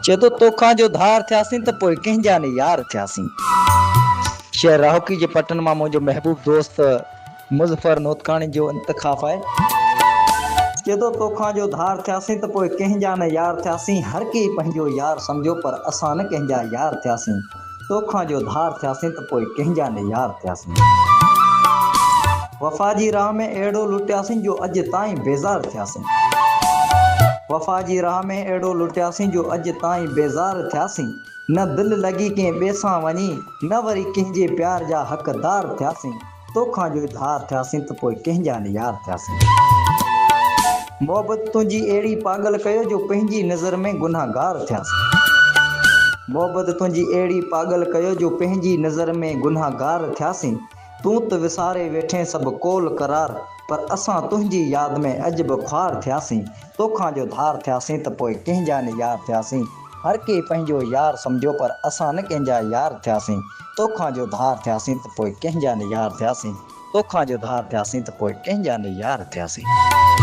जदों तोखां जो धार थियासीं त पोइ कंहिंजा ने यार थियासीं। शेर राहोकी जे पटन मां मुंहिंजो महबूब दोस्त मुज़फ़र नोतकाणी जो इंतिखाब आहे। जदों तोखां जो धार थियासीं त पोइ कंहिंजा न यार थियासीं। हर कंहिं पंहिंजो यार सम्झो पर असां न कंहिंजा यार थियासीं। तोखां जो धार थियासीं त पोइ कंहिंजा न यार थियासीं। वफ़ा जी राह में अहिड़ो लुटियासीं जो अॼु ताईं बेज़ार थियासीं। वफ़ा जी राह में अहिड़ो लुटियासीं जो अॼु ताईं बेज़ार थियासीं। न दिलि लॻी कंहिं ॿिए सां वञी, न वरी कंहिंजे प्यार जा हक़दार थियासीं। तोखां जो धार थियासीं त पोइ कंहिंजा न यार थियासीं। मोहबत तुंहिंजी अहिड़ी पागल कयो जो पंहिंजी नज़र में गुनाहगार थियासीं। मोहबत तुंहिंजी अहिड़ी पागल कयो जो पंहिंजी नज़र में गुनाहगार थियासीं। तूं त विसारे वेठे सभु कोल करार, पर असां तुंहिंजी यादि में अॼु बि ख्वार थियासीं। तोखां जो धार थियासीं त पोइ कंहिंजा न यार थियासीं। हर कंहिं पंहिंजो यार सम्झो पर असां न कंहिंजा यार थियासीं। तोखां जो धार थियासीं त पोइ कंहिंजा न यार थियासीं। तोखां जो धार थियासीं त पोइ कंहिंजा न यार थियासीं।